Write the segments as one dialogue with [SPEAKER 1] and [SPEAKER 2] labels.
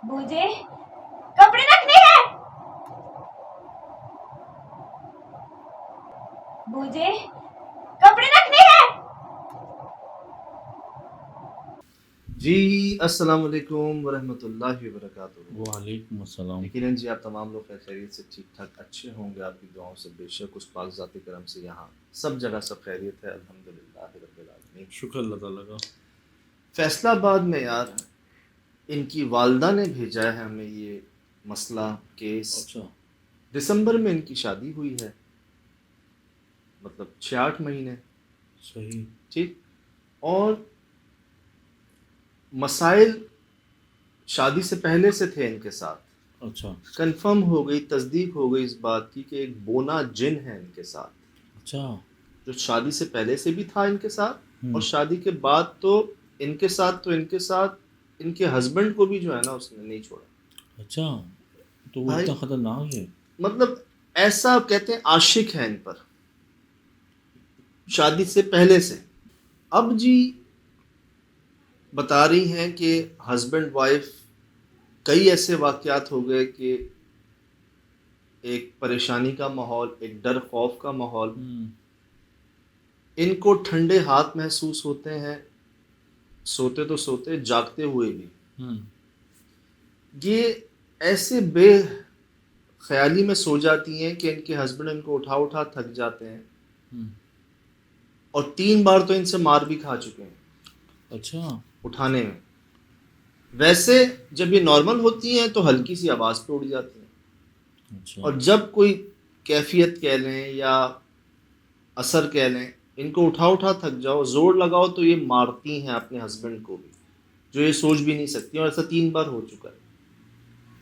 [SPEAKER 1] मुझे कपड़े रखने हैं। मुझे कपड़े रखने हैं।
[SPEAKER 2] जी अस्सलाम वालेकुम वरहमतुल्लाहि वबरकातुहू।
[SPEAKER 3] वालेकुम अस्सलाम।
[SPEAKER 2] यकीनन जी आप तमाम लोग खैरियत से ठीक ठाक अच्छे होंगे, आपकी दुआओं से बेशक उस पाक ज़ाती करम से यहाँ सब जगह सब खैरियत है, अल्हम्दुलिल्लाह रब्बिल आलमीन।
[SPEAKER 3] शुक्र अल्लाह ताला का।
[SPEAKER 2] फैसलाबाद में यार इनकी वालदा ने भेजा है हमें ये मसला केस।
[SPEAKER 3] अच्छा।
[SPEAKER 2] दिसंबर में इनकी शादी हुई है, मतलब 6-8 महीने।
[SPEAKER 3] सही।
[SPEAKER 2] ठीक। और मसाइल शादी से पहले से थे इनके साथ।
[SPEAKER 3] अच्छा
[SPEAKER 2] कंफर्म हो गई, तस्दीक हो गई इस बात की कि एक बोना जिन है इनके साथ,
[SPEAKER 3] अच्छा।
[SPEAKER 2] जो शादी से पहले से भी था इनके साथ और
[SPEAKER 3] हम्म।
[SPEAKER 2] शादी के बाद तो इनके साथ इनके हस्बैंड को भी जो है ना उसने नहीं छोड़ा।
[SPEAKER 3] अच्छा, तो वो
[SPEAKER 2] भाई
[SPEAKER 3] इतना खतरनाक है।
[SPEAKER 2] मतलब ऐसा कहते हैं आशिक है इन पर शादी से पहले से। अब जी बता रही हैं कि हस्बैंड वाइफ कई ऐसे वाकयात हो गए कि एक परेशानी का माहौल, एक डर खौफ का माहौल,
[SPEAKER 3] हम्म।
[SPEAKER 2] इनको ठंडे हाथ महसूस होते हैं सोते तो सोते, जागते हुए भी।
[SPEAKER 3] हम्म।
[SPEAKER 2] ये ऐसे बेख्याली में सो जाती हैं कि इनके हस्बैंड इनको उठा उठा थक जाते हैं
[SPEAKER 3] हम्म।
[SPEAKER 2] और 3 बार तो इनसे मार भी खा चुके हैं
[SPEAKER 3] अच्छा।
[SPEAKER 2] उठाने में। वैसे जब ये नॉर्मल होती हैं तो हल्की सी आवाज़ पे उड़ जाती हैं,
[SPEAKER 3] अच्छा।
[SPEAKER 2] और जब कोई कैफियत कह लें या असर कह लें, इनको उठा उठा थक जाओ, जोर लगाओ तो ये मारती हैं अपने हस्बैंड को भी, जो ये सोच भी नहीं सकती। और ऐसा 3 बार हो चुका है।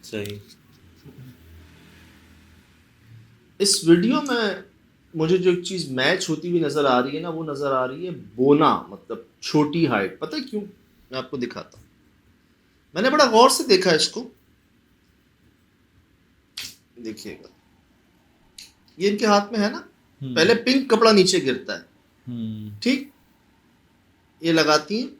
[SPEAKER 3] सही।
[SPEAKER 2] इस वीडियो में मुझे जो एक चीज़ मैच होती हुई नज़र आ रही है ना, वो नज़र आ रही है बोना, मतलब छोटी हाइट। पता है क्यों? मैं आपको दिखाता हूँ। मैंने बड़ा गौर से देखा इसको, देखिएगा ये इनके हाथ में है ना, पहले पिंक कपड़ा नीचे गिरता है,
[SPEAKER 3] हम्म।
[SPEAKER 2] ठीक, ये लगाती हैं,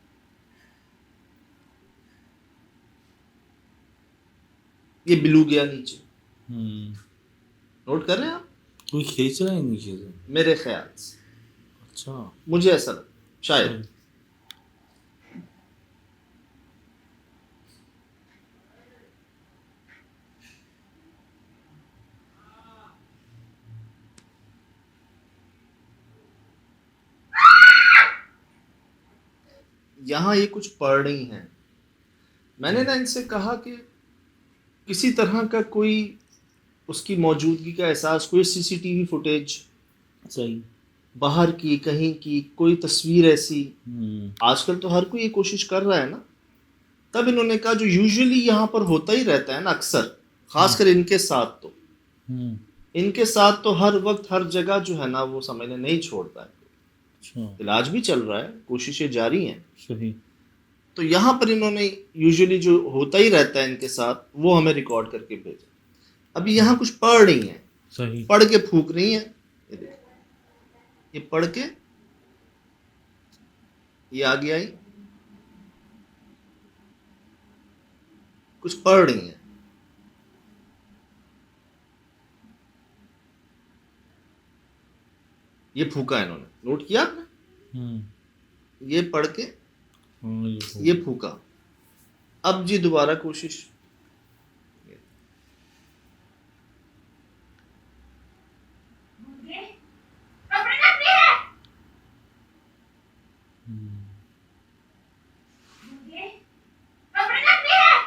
[SPEAKER 2] ये ब्लू गया नीचे।
[SPEAKER 3] हम्म।
[SPEAKER 2] नोट कर रहे हैं आप?
[SPEAKER 3] कोई खींच रहा है नीचे से।
[SPEAKER 2] मेरे ख्याल से,
[SPEAKER 3] अच्छा।
[SPEAKER 2] मुझे ऐसा लगा शायद।
[SPEAKER 3] सही।
[SPEAKER 2] यहाँ ये कुछ पढ़ रही हैं। मैंने ना इनसे कहा कि किसी तरह का कोई उसकी मौजूदगी का एहसास, कोई सीसीटीवी फुटेज
[SPEAKER 3] सही।
[SPEAKER 2] बाहर की, कहीं की कोई तस्वीर ऐसी।
[SPEAKER 3] हम्म।
[SPEAKER 2] आजकल तो हर कोई ये कोशिश कर रहा है ना। तब इन्होंने कहा जो यूजुअली यहाँ पर होता ही रहता है ना अक्सर, खासकर इनके साथ तो,
[SPEAKER 3] हम्म।
[SPEAKER 2] इनके साथ तो हर वक्त हर जगह जो है ना वो समझने नहीं छोड़ता है।
[SPEAKER 3] अच्छा।
[SPEAKER 2] इलाज भी चल रहा है, कोशिशें जारी हैं।
[SPEAKER 3] सही।
[SPEAKER 2] तो यहाँ पर इन्होंने यूजुअली जो होता ही रहता है इनके साथ वो हमें रिकॉर्ड करके भेजा। अभी यहाँ कुछ पढ़ रही हैं,
[SPEAKER 3] सही।
[SPEAKER 2] पढ़ के फूक रही हैं। ये देखो, ये पढ़ के ये आगे आई, कुछ पढ़ रही हैं। ये फूका इन्होंने, नोट किया आपने? ये पढ़ के
[SPEAKER 3] हाँ,
[SPEAKER 2] ये फूका। अब जी दोबारा कोशिश।
[SPEAKER 1] मुझे कपड़े रखने हैं। मुझे कपड़े रखने हैं।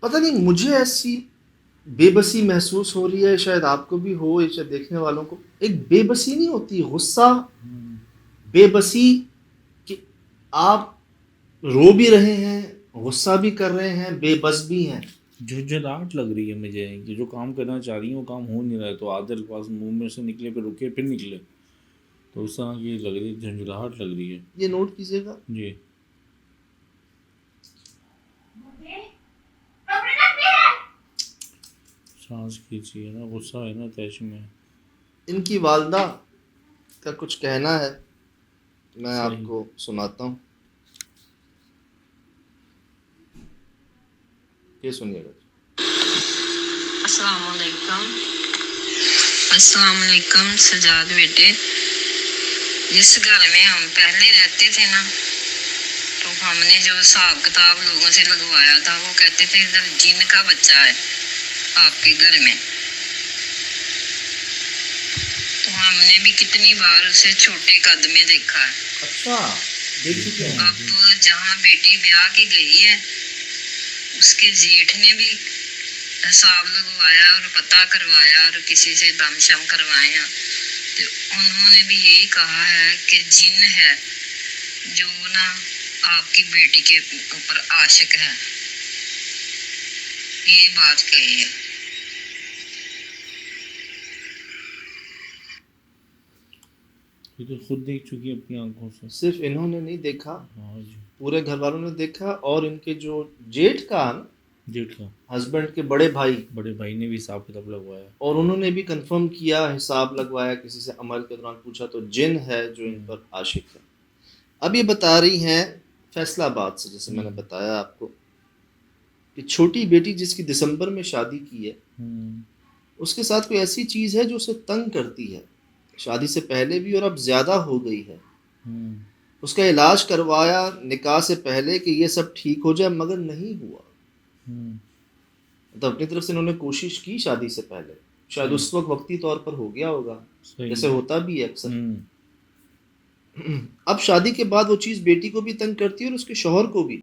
[SPEAKER 2] पता नहीं मुझे ऐसी बेबसी महसूस हो रही है, शायद आपको भी हो, या शायद देखने वालों को। एक बेबसी नहीं होती, गुस्सा, बेबसी, कि आप रो भी रहे हैं, गुस्सा भी कर रहे हैं, बेबस भी हैं।
[SPEAKER 3] झुंझलाहट लग रही है मुझे कि जो काम करना चाह रही है वो काम हो नहीं रहा है, तो आधे पास मुंह में से निकले फिर रुके फिर निकले, तो उस तरह की लग रही है, झंझलाहट लग रही है।
[SPEAKER 2] ये नोट कीजिएगा।
[SPEAKER 3] जी।
[SPEAKER 1] मुझे कपड़े रखने हैं।
[SPEAKER 3] सांस खींचिए ना, गुस्सा है ना तैश में।
[SPEAKER 2] इनकी वालदा का कुछ कहना है, मैं
[SPEAKER 3] सही।
[SPEAKER 2] आपको सुनाता हूँ, ये सुनिएगा।
[SPEAKER 4] अस्सलामुअलैकुम। अस्सलामुअलैकुम सजाद बेटे, जिस घर में हम पहले रहते थे ना, तो हमने जो हिसाब किताब लोगों से लगवाया था, वो कहते थे इधर जिन का बच्चा है आपके घर में। तो हमने भी कितनी बार उसे छोटे कद में देखा है।
[SPEAKER 2] अच्छा, देख चुके हैं।
[SPEAKER 4] अब जहाँ बेटी ब्याह की गई है, उसके जेठ ने भी हिसाब लगवाया और पता करवाया और किसी से दमशम करवाया, तो उन्होंने भी यही कहा है कि जिन है जो ना आपकी बेटी के ऊपर आशिक है, ये बात कही है।
[SPEAKER 3] ये तो खुद देख चुकी है अपनी आंखों से।
[SPEAKER 2] सिर्फ इन्होंने नहीं देखा,
[SPEAKER 3] हाँ जी,
[SPEAKER 2] पूरे घर वालों ने देखा, और इनके जो जेठ का
[SPEAKER 3] जेठ का
[SPEAKER 2] हस्बैंड के बड़े भाई,
[SPEAKER 3] बड़े भाई ने भी हिसाब किताब लगवाया।
[SPEAKER 2] और उन्होंने भी कंफर्म किया, हिसाब लगवाया, किसी से अमल के दौरान पूछा तो जिन है जो इन पर आशिक है। अब ये बता रही हैं फैसलाबाद से, जैसे मैंने बताया आपको, कि छोटी बेटी जिसकी दिसंबर में शादी की है, उसके साथ कोई ऐसी चीज़ है जो उसे तंग करती है, शादी से पहले भी और अब ज़्यादा हो गई है। उसका इलाज करवाया निकाह से पहले कि ये सब ठीक हो जाए, मगर नहीं हुआ। तो अपनी तरफ से इन्होंने कोशिश की शादी से पहले, शायद उस वक्त वक्ती तौर पर हो गया होगा,
[SPEAKER 3] सही।
[SPEAKER 2] जैसे होता भी है अक्सर। अब शादी के बाद वो चीज़ बेटी को भी तंग करती है और उसके शौहर को भी।